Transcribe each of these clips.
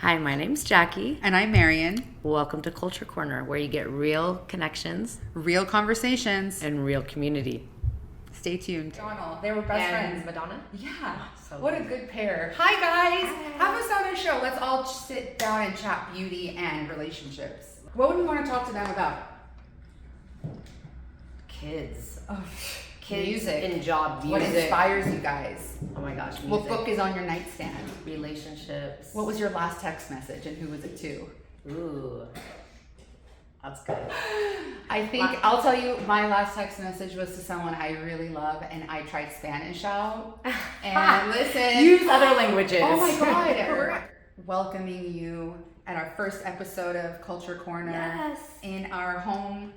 Hi, my name's Jackie. And I'm Marion. Welcome to Culture Corner, where you get real connections, Real conversations. and real community. Stay tuned. Donald, they were best friends. Madonna? Yeah. So What a good pair. Hi, guys. Have us on our show. Let's all sit down and chat beauty and relationships. What would we want to talk to them about? Kids. Oh, Kids music. and job What music. inspires you guys? Oh my gosh, music. What book is on your nightstand? Relationships. What was your last text message and who was it to? Ooh. That's good. I think I'll tell you, my last text message was to someone I really love, and I tried Spanish out. And listen, Use other languages. oh my god, we're welcoming you at our first episode of Culture Corner Yes. in our home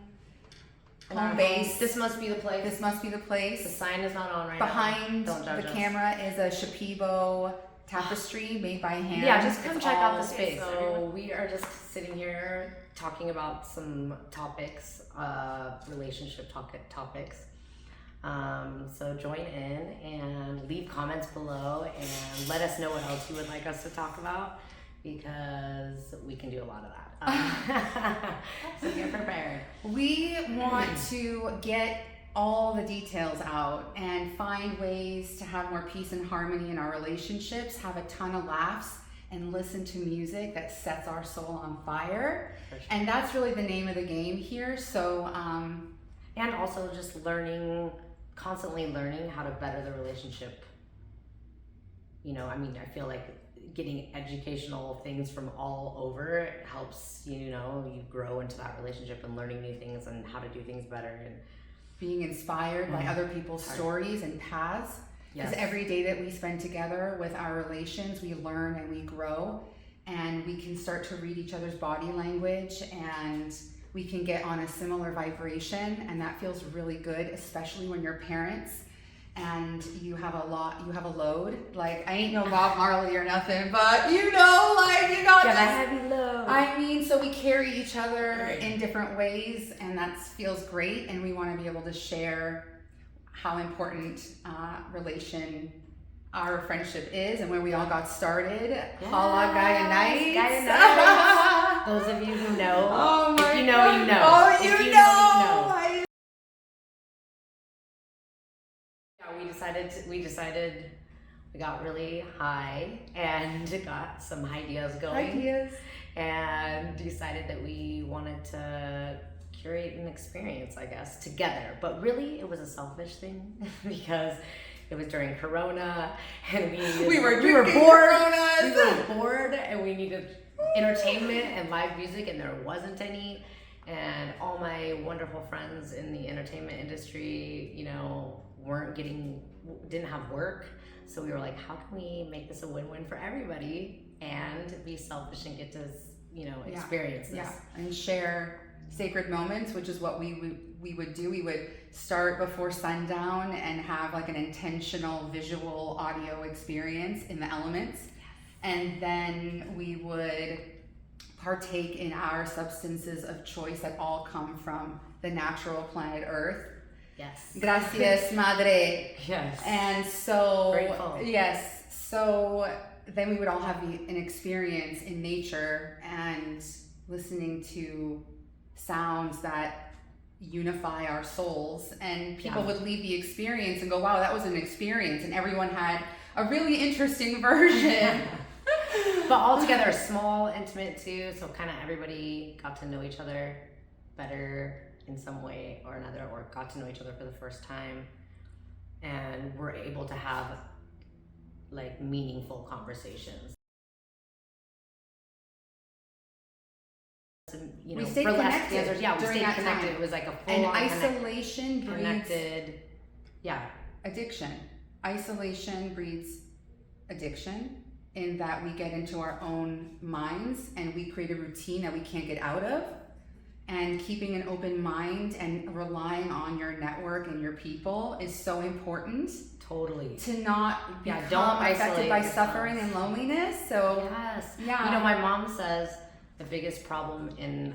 In our base. This must be the place. This must be the The place. sign is not on right Behind now. Don't judge the us. camera is a Shipibo tapestry made by hand. Yeah, just come It's check out all- the space. So we are just sitting here talking about some topics, relationship topics. So join in and leave comments below and let us know what else you would like us to talk about, because we can do a lot of that. So get prepared. We want to get all the details out and find ways to have more peace and harmony in our relationships, have a ton of laughs, and listen to music that sets our soul on fire. For sure. And that's really the name of the game here. So, And also just constantly learning how to better the relationship. You know, I mean, I feel like getting educational things from all over helps, you grow into that relationship and learning new things and how to do things better. And being inspired by other people's stories and paths. Because Yes. every day that we spend together with our relations, we learn and we grow, and we can start to read each other's body language, and we can get on a similar vibration, and that feels really good, especially when you're parents and you have a load. Like, I ain't no Bob Marley or nothing, but you got Got a this. heavy load. I mean, so we carry each other in different ways, and that feels great. And we want to be able to share how important our friendship is, and where we all got started. Holla, Gaia Nights. Gaia Nights. Those of you who know, Oh my if you know, God. you know. Oh, If you you know. know. Yeah, we decided we got really high and got some ideas going. Ideas. And decided that we wanted to curate an experience, I guess, together. But really, it was a selfish thing because it was during Corona, and we were bored. Coronas. We were bored, and we needed entertainment and live music, and there wasn't any. And all my wonderful friends in the entertainment industry, didn't have work. So we were like, how can we make this a win-win for everybody and be selfish and get to, experience this? Yeah, and share sacred moments, which is what we would do. We would start before sundown and have like an intentional visual audio experience in the elements. And then we would partake in our substances of choice that all come from the natural planet Earth. Yes. Gracias, Madre. Yes. And so, Grateful. yes, so then we would all have an experience in nature and listening to sounds that unify our souls, and people would leave the experience and go, wow, that was an experience, and everyone had a really interesting version. But all together, small, intimate too, so kind of everybody got to know each other better in some way or another, or got to know each other for the first time, and were able to have like meaningful conversations. We stayed for less connected answers. Yeah, we during stayed that connected. time. It was like a And full-on isolation breeds connected. Yeah. addiction. Isolation breeds addiction, in that we get into our own minds and we create a routine that we can't get out of. And keeping an open mind and relying on your network and your people is so important Totally. to not Yeah, become don't affected isolate by yourself. suffering and loneliness. So Yes. Yeah. My mom says the biggest problem in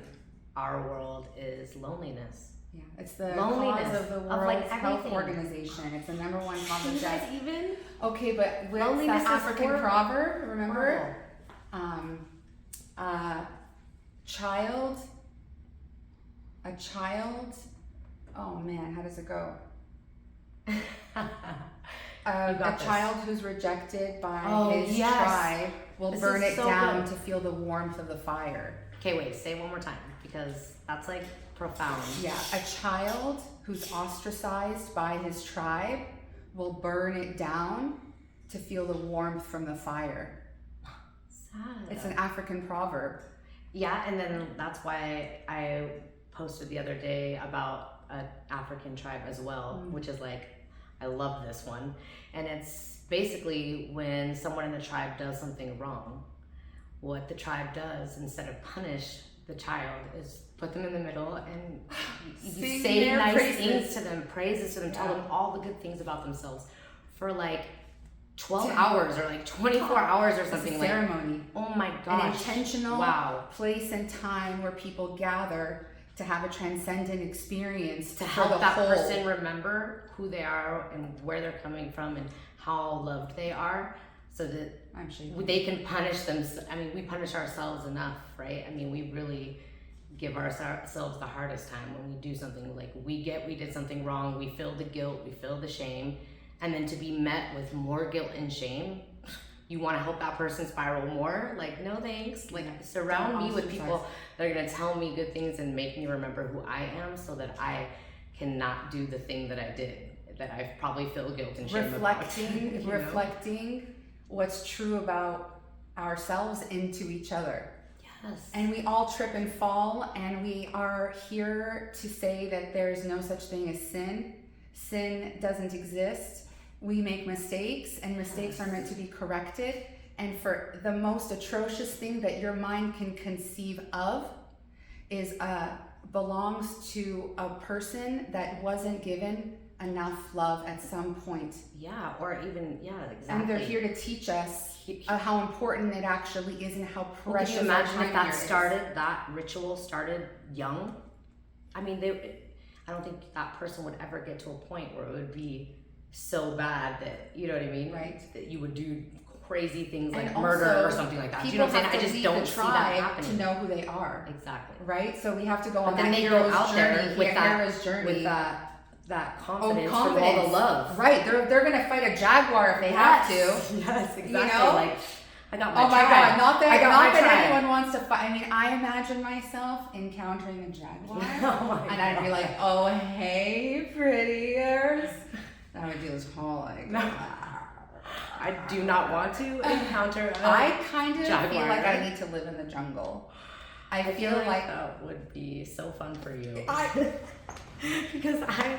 our world is loneliness. yeah, it's the Loneliness cause of the of, World like, Health everything. Organization. It's the number one cause of You guys death. even? Okay, but with Loneliness that is African horrible. proverb, remember? Horrible. child, oh man, how does it go? A child who's rejected by his tribe will burn it down to feel the warmth of the fire. Okay, wait, say it one more time because that's like profound. Yeah, a child who's ostracized by his tribe will burn it down to feel the warmth from the fire. Sad. It's an African proverb. Yeah, and then that's why I posted the other day about an African tribe as well, which is like, I love this one. And it's basically when someone in the tribe does something wrong, what the tribe does instead of punish the child is put them in the middle and you say nice things to them, praises to them, tell them all the good things about themselves for like 12 hours or like 24 hours or something. It's a ceremony. Oh my gosh. An intentional place and time where people gather to have a transcendent experience to help that person remember who they are and where they're coming from and how loved they are, so that they can punish them. I mean, we punish ourselves enough, right? I mean, we really give ourselves the hardest time when we do something like we did something wrong, we feel the guilt, we feel the shame, and then to be met with more guilt and shame, you want to help that person spiral more? Like, no thanks. Like, surround me with people that are going to tell me good things and make me remember who I am so that I cannot do the thing that I did, that I probably feel guilt and shame about. Reflecting what's true about ourselves into each other. Yes. And we all trip and fall, and we are here to say that there is no such thing as sin. Sin doesn't exist. We make mistakes, and mistakes are meant to be corrected. And for the most atrocious thing that your mind can conceive of is belongs to a person that wasn't given enough love at some point. Yeah, or even, exactly. And they're here to teach us how important it actually is and how precious. Can you imagine if that ritual started young? I mean, I don't think that person would ever get to a point where it would be so bad that, you know what I mean? Right. That you would do crazy things like murder or something like that. Do you know what I'm saying? I just don't see that happening. To know who they are. Exactly. Right? So we have to go on that hero's journey. With that confidence from all the love. Right. They're gonna fight a jaguar if they have to. Yes, exactly. You know? Like, I got my tribe. God, not that anyone wants to fight. I mean, I imagine myself encountering a jaguar. And I'd be like, oh, hey, prettiers. And I would do this whole like, I do not want to encounter I kind of jaguar. feel like I need to live in the jungle. I feel like that would be so fun for you. Because I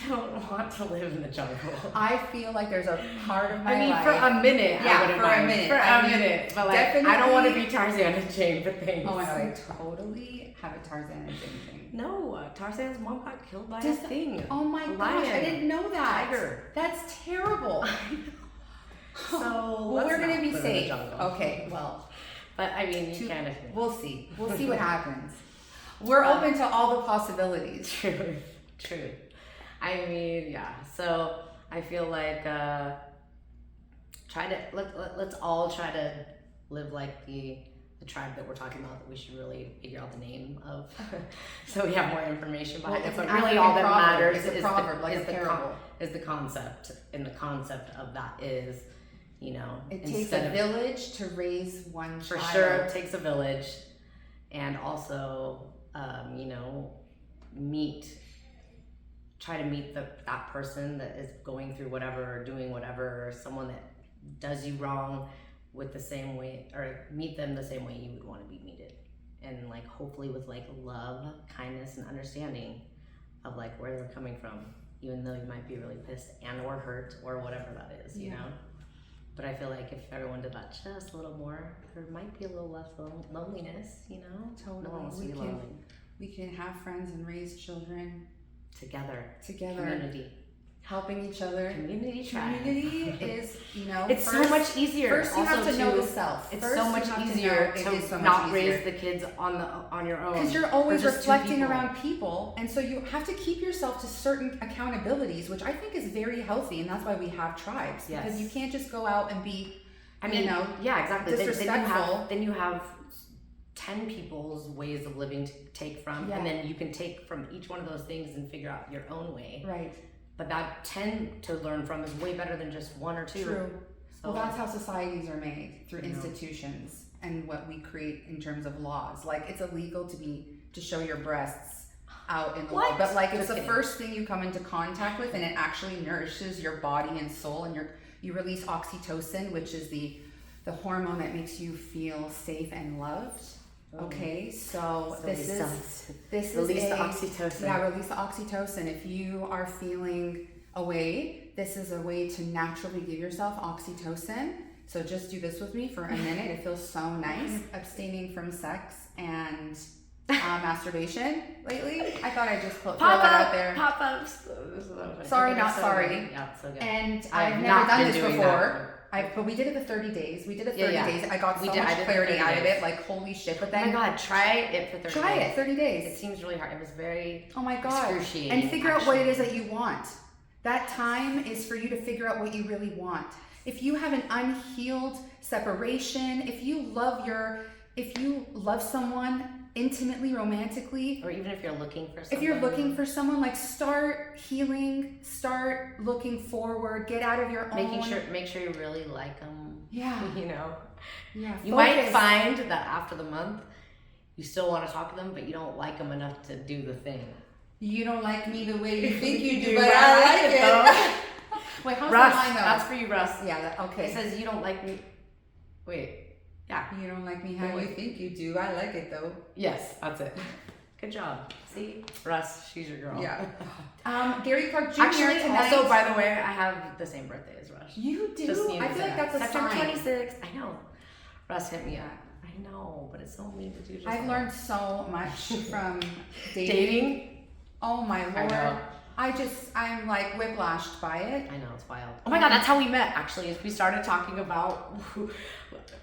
don't want to live in the jungle. I feel like there's a part of my life. For a minute, yeah, I wouldn't mind. For a minute. But like, I don't want to be Tarzan and Jane for things. Oh my God, I totally have a Tarzan and Jane thing. No, Tarzan's mom got killed by a thing. Oh my gosh, I didn't know that. Tiger. That's terrible. So well, we're gonna be safe. Okay, well. But I mean, you kind of. We'll see. We'll see what happens. We're open to all the possibilities. True. I mean, yeah. So I feel like let's all try to live like the tribe that we're talking about, that we should really figure out the name of, so we have more information behind it. But really, all that matters is the concept, and the concept of that is, you know, it takes a village to raise one child. For sure, it takes a village, and also, you know, try to meet that person that is going through whatever or doing whatever, or someone that does you wrong with the same way, or meet them the same way you would want to be meted, and like hopefully with like love, kindness, and understanding of like where they're coming from, even though you might be really pissed and or hurt or whatever that is, you know. But I feel like if everyone did that just a little more, there might be a little less loneliness, you know. Totally. No one wants to be lonely. We can have friends and raise children together. Community. Helping each other. Community is, you know, it's so much easier. First, you have to know the self. It's so much easier to not raise the kids on your own. Because you're always reflecting around people, and so you have to keep yourself to certain accountabilities, which I think is very healthy, and that's why we have tribes. Yes. Because you can't just go out and be, disrespectful. Then you have 10 people's ways of living to take from, Yeah. and then you can take from each one of those things and figure out your own way. Right. But that 10 to learn from is way better than just one or two. True. So, Well, that's how societies are made, through I know. institutions and what we create in terms of laws. Like, it's illegal to show your breasts out in the What? world, but like, it's Just the kidding. first thing you come into contact with, and it actually nourishes your body and soul, and you release oxytocin, which is the hormone that makes you feel safe and loved. Okay, so this is release the a- oxytocin. Yeah, release the oxytocin. If you are feeling away, this is a way to naturally give yourself oxytocin. So just do this with me for a minute. It feels so nice. Abstaining from sex and masturbation lately. I thought I'd just throw that out there. Pop-ups. Sorry, They're not so sorry. good. Yeah, it's so good. And I I've have never not done been this doing before. that. But we did it the 30 days. We did it 30 Yeah. days. I got We so did- I much did the clarity 30 out of days. it. Like, holy shit. But Oh my then god, try it for 30 try days. it, 30 It days. seems really hard. It was very Oh my god. excruciating. And figure out what it actually. is that you want. That time is for you to figure out what you really want. If you have an unhealed separation, if you love someone intimately, romantically, Or even if you're looking for someone. if you're looking for someone, like, start healing, start looking forward, get out of your own. Make sure you really like them. Yeah. You know, Yeah. you might Focus. find that after the month, you still want to talk to them, but you don't like them enough to do the thing. You don't like me the way you think you do, do, but but I I like like it. it, though. Wait, how's Russ, the line though? that's for you, Russ. Yeah, okay. It says you don't like me. Wait. Yeah. You don't like me how you Wait. think you do. I like it though. Yes, that's it. Good job. See, Russ, she's your girl. Yeah. Gary Clark Jr. Actually, tonight. also, by the way, I have the same birthday as Russ. You do? Just needed I to feel say like that. that's a September sign. 26th. I know. Russ hit me up. I know, but it's so mean to do. Just I've that. learned so much from dating. Dating. Oh my I lord. know. I'm like whiplashed by it. I know, it's wild. Oh my god, that's how we met. Actually, is we started talking about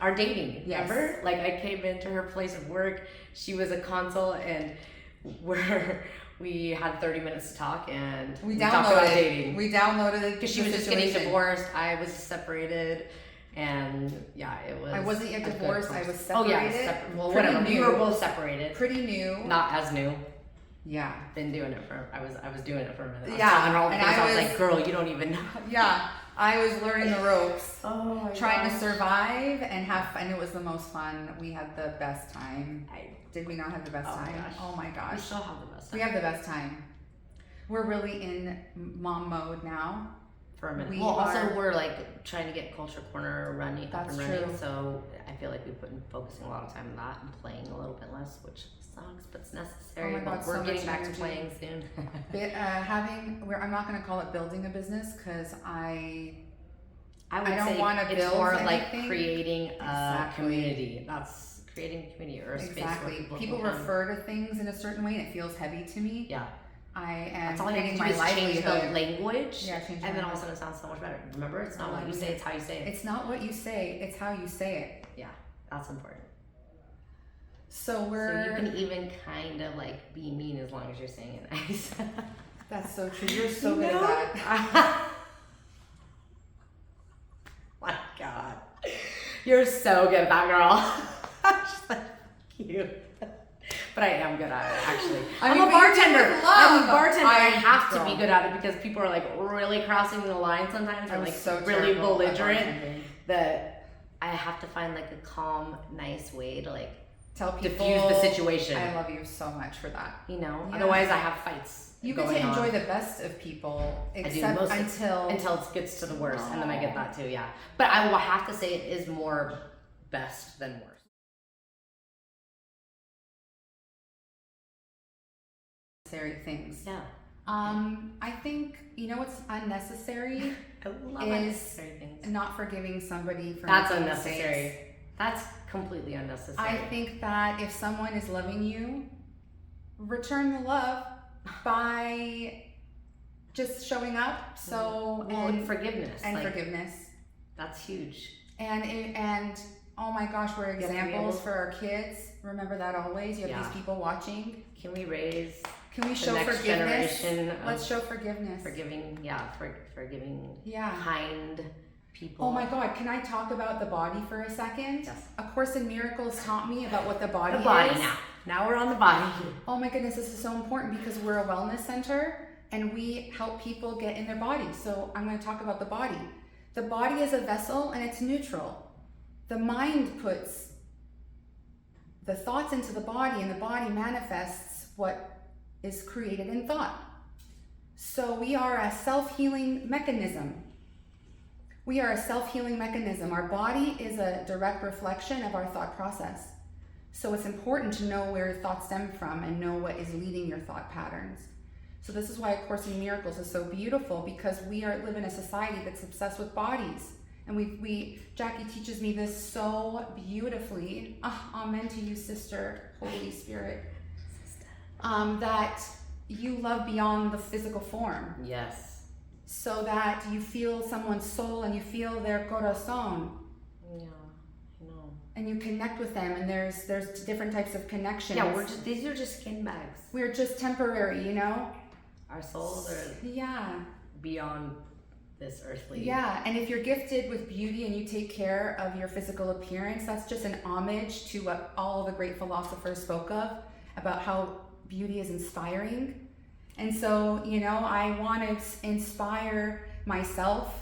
our dating. Yes. Remember? Like, I came into her place of work. She was a consul, and we had 30 minutes to talk, and We talked about downloaded. dating. We downloaded Because she was just getting divorced, I was separated, and yeah, it was. I wasn't yet a good divorced, I process. was Oh yeah, separated. well, Pretty whatever. We new. were both separated. Pretty new. Not as new. Yeah. Been doing it for. I was doing it for a minute. I was Yeah, telling her all the and things. I I was was- like, girl, you don't even know. Yeah. I was learning the ropes. Oh my Trying to survive and have fun. It was the most fun. We had the best time. Did we not have the best Oh my time? gosh. Oh my We gosh. still have the best We time have the best time. We're really in mom mode now. for a minute. we Well, also are- we're like trying to get Culture Corner running up That's and running. true. So I feel like we've been focusing a lot of time on that and playing a little bit less, which sucks, but it's necessary. Oh my God, but we're so getting much back to energy. playing soon. I'm not going to call it building a business because I I would don't say wanna it's build more like anything. creating a Exactly. community. That's creating a community or a space where exactly people can come. refer to things in a certain way and it feels heavy to me. Yeah, I am that's all you have creating to do my is change the livelihood. language, Yeah, change and my then all of a sudden it sounds so much better. Remember, it's not I what you love say; it. it's how you say it. It's not what you say, it's how you say it. Yeah, that's important. So So we're you can even kind of like be mean as long as you're saying it nice. that's so true. You're so good at No. that. My God, you're so good at that, girl. Just like you. But I am good at it, actually. I I'm mean, a but you do it bartender. with I'm love. a bartender. I have to Girl. be good at it because people are like really crossing the line sometimes, or I'm like so really terrible at belligerent. bartending. That I have to find like a calm, nice way to like Tell people diffuse the situation. I love you so much for that. You know, Yeah. otherwise I have fights. You get going to enjoy on the best of people, do, except most of- until until it gets to the worst, and then I get that too. Yeah, but I will have to say it is more best than worst. necessary things. Yeah, I think what's unnecessary I love Is- unnecessary things. not forgiving somebody for That's making unnecessary. mistakes. That's completely unnecessary. I think that if someone is loving you, return the love by just showing up. So well, and forgiveness. and like, forgiveness. That's huge. And oh my gosh, we're You have to be examples able- for our kids. Remember that always. You have Yeah. these people watching. Can we raise Can we the show next forgiveness? generation of Let's show forgiveness. forgiving? Yeah, forgiving, Yeah. kind people. Oh my God, can I talk about the body for a second? Yes. A Course in Miracles taught me about what the body The body is. now we're on the body. Oh my goodness, this is so important because we're a wellness center and we help people get in their body. So I'm going to talk about the body. The body is a vessel and it's neutral. The mind puts the thoughts into the body and the body manifests what is created in thought. So we are a self-healing mechanism. We are a self-healing mechanism. Our body is a direct reflection of our thought process. So it's important to know where thoughts stem from and know what is leading your thought patterns. So this is why A Course in Miracles is so beautiful, because we live in a society that's obsessed with bodies. And Jackie teaches me this so beautifully. Amen to you, sister, Holy Spirit. That you love beyond the physical form. Yes. So that you feel someone's soul and you feel their corazón. Yeah, I know. And you connect with them, and there's different types of connections. Yeah, these are just skin bags. We're just temporary, you know? Our souls are beyond this earthly. Yeah, and if you're gifted with beauty and you take care of your physical appearance, that's just an homage to what all the great philosophers spoke of, about how beauty is inspiring. And so, you know, I want to inspire myself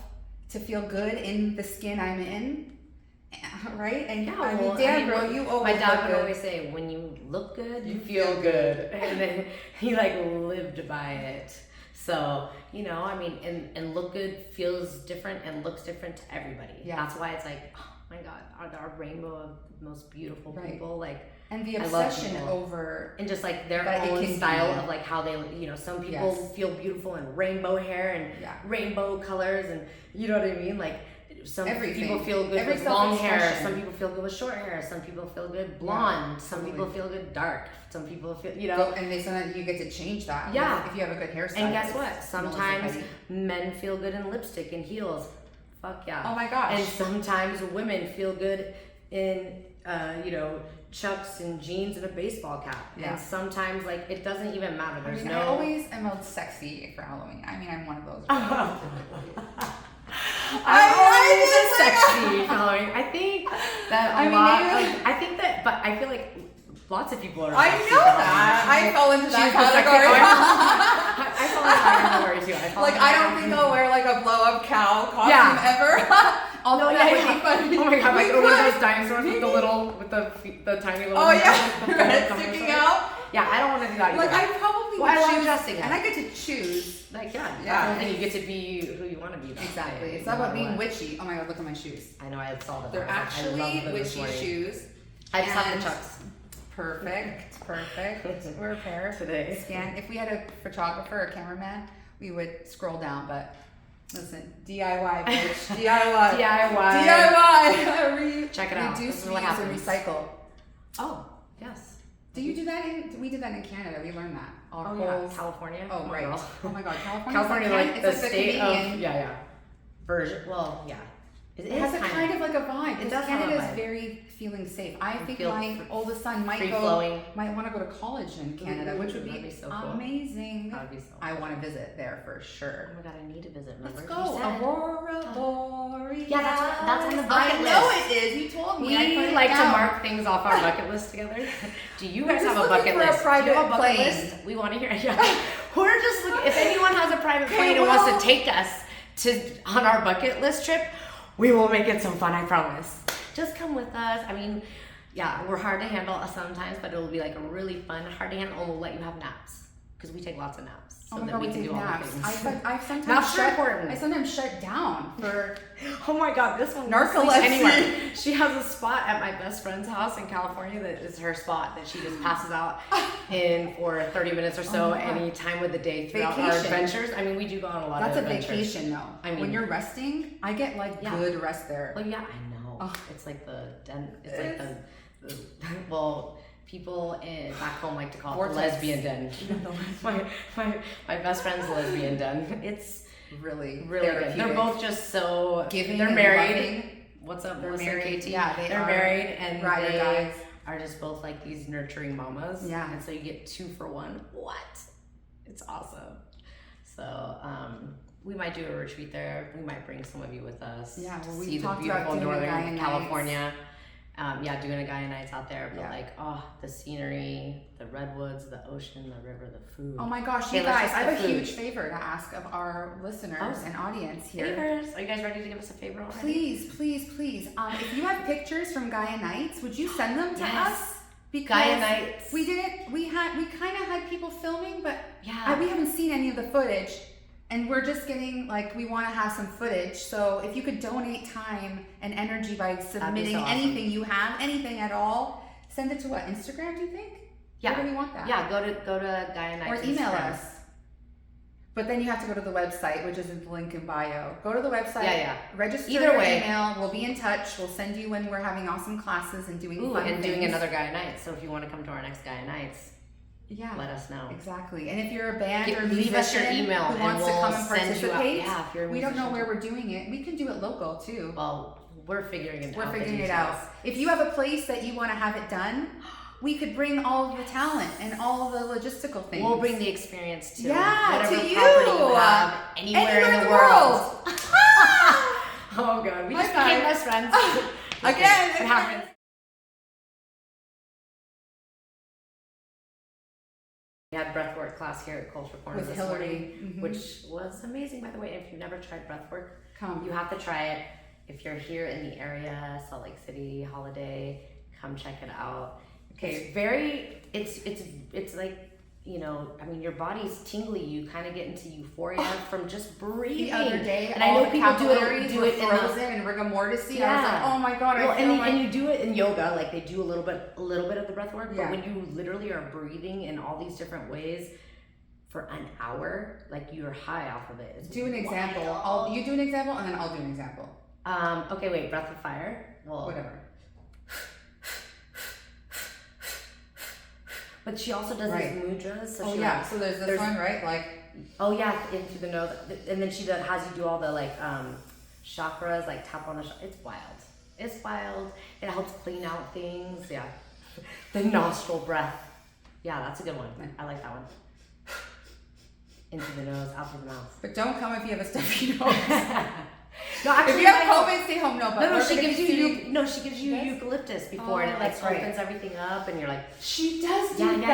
to feel good in the skin I'm in, right? And Yeah, I mean, damn, girl, you always my dad look would good. always say, when you look good, You you feel feel good. And then he like lived by it. So, you know, I mean, and look good feels different and looks different to everybody. Yeah. That's why it's like, oh my God, our rainbow of the most beautiful Right. people. Like, And the I love obsession people. over and just like their That it own can style be. of like how they, you know, some people Yes. feel beautiful in rainbow hair and Yeah. rainbow colors, and you know what I mean? Like, some Everything. people feel good Every with long hair, self-expression. some people feel good with short hair, some people feel good blonde, some totally. people feel good dark, some people feel, you know. Go, and sometimes you get to change that. Yeah. If you have a good hairstyle. And guess what? It's Sometimes Melissa men feel good in lipstick and heels. Fuck yeah. Petty. Oh my gosh. And sometimes women feel good in, you know, chucks and jeans and a baseball cap. Yeah. And sometimes, like, it doesn't even matter. There's I no. always am a sexy for Halloween. I mean, I'm one of those. I'm always a sexy Halloween. I think that I a mean, lot. maybe- I think that, but I feel like lots of people are. I sexy know for that. Halloween. I fell into She's that the sexy- category. I fall into that category too. Like, I don't think I'll wear like a blow up cow costume Yeah. ever. Although No, that yeah, would yeah. be funny. Oh my god, like We one of could. those dinosaurs with the little, with the tiny little. Oh yeah, the your head little sticking dinosaurs. out. Yeah, I don't want to do that. Like either. I probably Well, I would love choose, dressing and up. I get to choose. Like yeah, Yeah. and you get to be who you want to be. that Exactly. day, It's no not about matter being what. witchy. Oh my god, look at my shoes. I know, I saw that. They're I was like, I actually love them this witchy morning. shoes. I just have and- the chucks Perfect. We're a pair. today. Scan. If we had a photographer or cameraman, we would scroll down. But listen, DIY, bitch. DIY. DIY. DIY. Check it out. Reduce, This is what reuse, and happens. recycle. Oh yes. Do you do that we did that in Canada. We learned that. All Oh yeah, holes. California. Oh my right. God. Oh my god, California. California, like the it's like state Canadian. of yeah version. Well, yeah. It has a kind of like a vibe. It It does have a Canada vibe. is very feeling safe. I think feel my oldest son might free flowing. want to go to college in Canada, which would That'd be be so cool. amazing. That would be so. I want to visit there for Oh sure. my god, I need to visit. Let's Remember? go. You said- Aurora Borealis. Yeah, that's on the I bucket know list. it is. You told me. I put We it like to down. mark things off our bucket list together. Do you guys We're have just a bucket looking for a list? Do you have a private bucket plane. list? We want to hear. Yeah. We're just looking. If anyone has a private Okay, plane and wants well- to take us on our bucket list trip, we will make it so fun. I promise. Just come with us. I mean, yeah, we're hard to handle sometimes, but it'll be like a really fun, hard to handle, and we'll let you have naps because we take lots of naps. So Oh my that god, we we can take do all the naps. things. I sometimes Naps are shut. important. I sometimes shut down for. Oh my god, this one Narcolepsy. sleeps anywhere. She has a spot at my best friend's house in California that is her spot that she just passes out in for 30 minutes or so Oh my God. any time of the day throughout our Vacation. adventures. I mean, we do go on a lot That's a of adventures. vacation though. I mean- when you're resting, I get like Yeah. good rest there. Well, yeah, I know. Oh. It's like the it's like the well, people back home like to call it the Vortex. lesbian den. my best friend's lesbian den. It's Really, really good. They're therapeutic. both just so Giving. They're and married. loving. What's up, They're Melissa married. KT? Yeah, they they're are married and ride or they dies. are just both like these nurturing mamas. Yeah. And so you get 2 for 1. What? It's awesome. So we might do a retreat there. We might bring some of you with us. Yeah, well, to we see the talked about beautiful doing a Gaia Northern Nights. California. Doing a Gaia Nights out there, but Yeah. like, the scenery, the redwoods, the ocean, the river, the food. Oh my gosh, Okay, you let's guys, just I have a get food. huge favor to ask of our listeners and audience here. Favors. Are you guys ready to give us a favor already? Please, please, please. If you have pictures from Gaia Nights, would you send them to Yes. us? Because Gaia Nights. we didn't. We kind of had people filming, but Yeah. we haven't seen any of the footage, and we're just getting like we want to have some footage. So if you could donate time and energy by submitting so awesome. anything you have, anything at all, send it to what, Instagram? Do you think? Yeah. Where do we want that? Yeah, go to Gaia Nights. Or email Instagram. us. But then you have to go to the website, which is in the link in bio. Go to the website. Yeah. Register Either your way. email. We'll be in touch. We'll send you when we're having awesome classes and doing Ooh, fun and doing things. another Gaia Nights. So if you want to come to our next Gaia Nights, Yeah. let us know. Exactly. And if you're a band or Leave us your musician email who and wants we'll to come and send you out. participate, Yeah, if you're a we don't know musician. where we're doing it. We can do it local too. Well, we're figuring it out. We're the figuring it out. details. If you have a place that you want to have it done, we could bring all of the talent and all of the logistical things. We'll bring the experience to Yeah, whatever to you. property you have anywhere in the world. Oh god, we High just became five. best friends. Again. It happens. We had breathwork class here at Culture Corner With this Hillary. morning, Mhm. which was amazing, by the way. If you've never tried breathwork, Come. you have to try it. If you're here in the area, Salt Lake City, Holiday, come check it out. Okay, it's like, you know, I mean, your body's tingly. You kind of get into euphoria from just breathing. The other day, and I know all the people do capillaries it were in the, frozen and rigor mortis. I was like, oh my god, well, I feel like... and you do it in yoga, like they do a little bit of the breath work. Yeah. But when you literally are breathing in all these different ways for an hour, like you're high off of it. It's Do an example. wild. You do an example, and then I'll do an example. Okay, wait. Breath of fire. Well, Whatever. But she also does Right. these mudras. So Oh she yeah, so there's one, right? Like, Oh yeah, in through the nose, and then she has you do all the like chakras, like tap on the. It's wild. It's wild. It helps clean out things. Yeah, the nostril breath. Yeah, that's a good one. I like that one. Into the nose, out through the mouth. but don't come if you have a stuffy nose. No, actually, If you have COVID, stay home. No, but no, we're she gonna gives be you shooting- she gives you She does? eucalyptus before, Oh, and it like that's right. opens everything up, and you're like, She does do Yeah, that.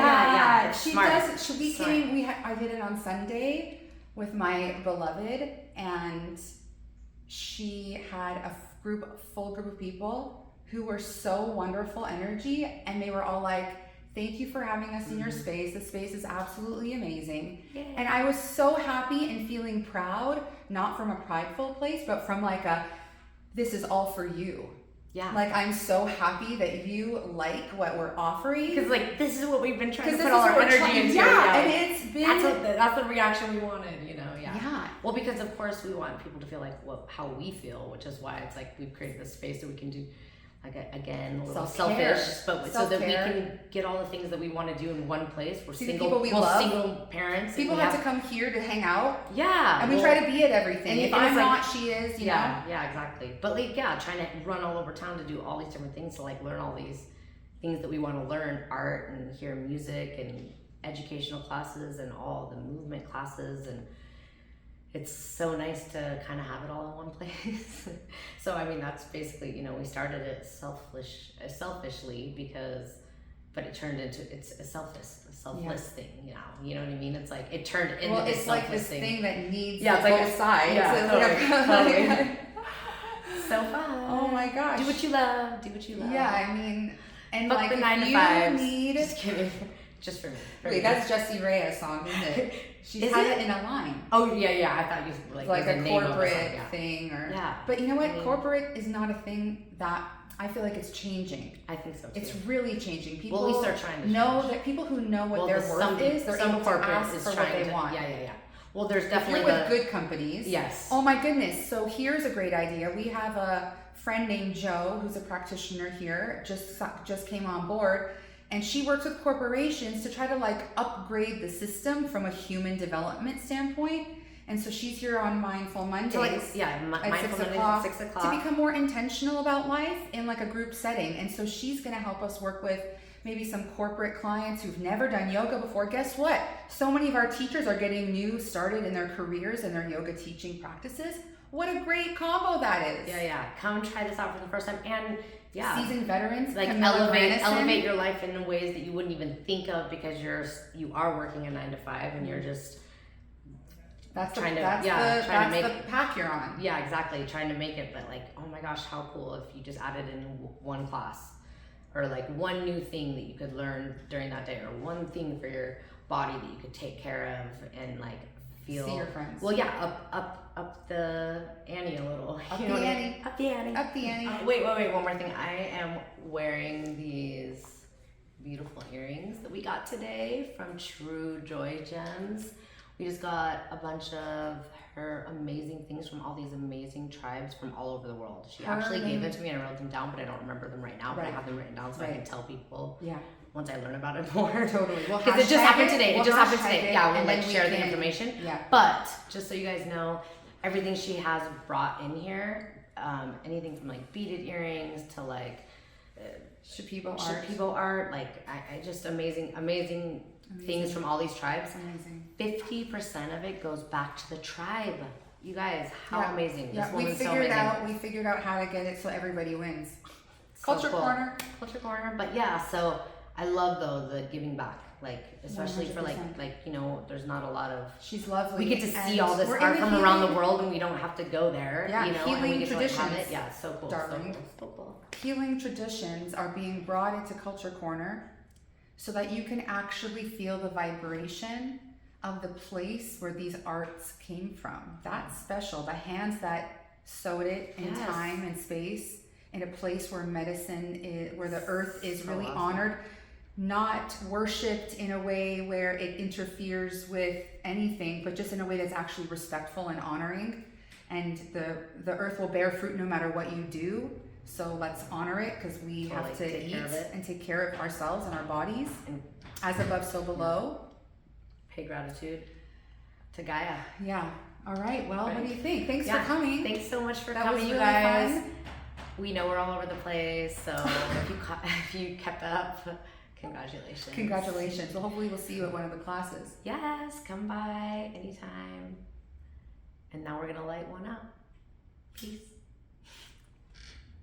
yeah. It's She smart. does. We Smart. came. I did it on Sunday with my beloved, and she had a full group of people who were so wonderful energy, and they were all like, "Thank you for having us in your space. The space is absolutely amazing." Yay. And I was so happy and feeling proud, not from a prideful place, but from like this is all for you. yeah. Like, I'm so happy that you like what we're offering. Because like this is what we've been trying to Because put all our energy into. Yeah, and it's been. that's the reaction we wanted, you know. Yeah. Yeah. Well, because of course we want people to feel like how we feel, which is why it's like we've created this space that we can do, like again, a little Self-care. selfish, but so that we Self-care. can get all the things that we want to do in one place. We're See, the single, people we well, love. single parents. People and we have to come here to hang out, Yeah. and we well, try to be at everything. and If it's I'm like- not, she is. You know. Yeah, exactly. But like, yeah, trying to run all over town to do all these different things to like learn all these things that we want to learn, art and hear music and educational classes and all the movement classes, and it's so nice to kind of have it all in one place. So I mean, that's basically, you know, we started it selfishly but it turned into it's a selfless thing, you know what I mean? It's like it turned into Well, this it's like selfless this thing that needs Yeah, it's like both sides. yeah, It's like totally. So fun. Oh my gosh. Do what you love. Do what you love. Yeah, I mean, and Fuck like the 9 to if 5s. you need. Just kidding. Just for me. For Wait, me. that's Jessie Reyes song, isn't it? She's Is had it? it in a line. Oh yeah. I thought you were like Like the a name of the corporate song, yeah. thing, or Yeah. But you know what? I mean- Corporate is not a thing that I feel like it's changing. I think so too. It's really changing. People Well, at least they're trying to know change. that people who know what Well, their there's worth is, they're some able to corporate ask is for what trying they to, want. Yeah. Well, there's If definitely you're with good companies. Yes. Oh my goodness. So here's a great idea. We have a friend named Joe who's a practitioner here, just came on board, and she works with corporations to try to like upgrade the system from a human development standpoint. And so she's here on Mindful Mondays. So like, at 6 mindful Mondays o'clock, at 6 o'clock. to become more intentional about life in like a group setting. And so she's going to help us work with maybe some corporate clients who've never done yoga before. Guess what? So many of our teachers are getting new started in their careers and their yoga teaching practices. What a great combo that is. Yeah. Come try this out for the first time. And yeah, Seasoned veterans, like Camilla elevate Granison. your life in ways that you wouldn't even think of, because you are working a 9 to 5 and you're just That's the, trying to- that's yeah, the, trying to that's make- the pack you're on. yeah, exactly, trying to make it. But like, oh my gosh, how cool if you just added in one class, or like one new thing that you could learn during that day, or one thing for your body that you could take care of and like feel. See your friends. Well, yeah, up the ante a little. Up You the know what I mean? ante. Up the ante. Up the ante. Wait, one more thing. I am wearing these beautiful earrings that we got today from True Joy Gems. We just got a bunch of her amazing things from all these amazing tribes from all over the world. She actually gave them to me and I wrote them down, but I don't remember them right now. But I Right. have them written down so I can tell people Yeah, once I learn about it more. totally. We'll Because it just hashtag happened today. We'll It just happened hashtag today. it, Yeah, we'll and like then we share the can- information. Yeah. But just so you guys know, everything she has brought in here, anything from like beaded earrings to like Shipibo art. Shipibo art, like I just amazing things from all these tribes. Amazing. 50% of it goes back to the tribe. You guys, how Yeah. amazing! Yeah, This we woman's so figured amazing. we figured out how to get it so everybody wins. So Culture cool. corner. Culture corner. But yeah, so I love though the giving back, like especially for 100%. like you know, there's not a lot of. She's lovely. We get to see and all this we're art in from around the healing- world, and we don't have to go there. Yeah, you know, and we healing get to like have traditions, it. Yeah, it's so cool. darling. So cool. Healing traditions are being brought into Culture Corner so that you can actually feel the vibration of the place where these arts came from. That's special. The hands that sewed it in Yes. time and space, in a place where medicine is, where the earth is So really awesome. honored, not worshipped in a way where it interferes with anything, but just in a way that's actually respectful and honoring. And the earth will bear fruit no matter what you do. So let's honor it, because we have Totally, to take eat care of it. and take care of ourselves and our bodies. And As above, so below. pay gratitude to Gaia. Yeah. All right. Well, what Right. do you think? Thanks Yeah. for coming. Thanks so much for That coming, was you really guys. fun. We know we're all over the place, so if you kept up, congratulations. Congratulations. Well, hopefully we'll see you at one of the classes. Yes, come by anytime. And now we're gonna light one up. Peace.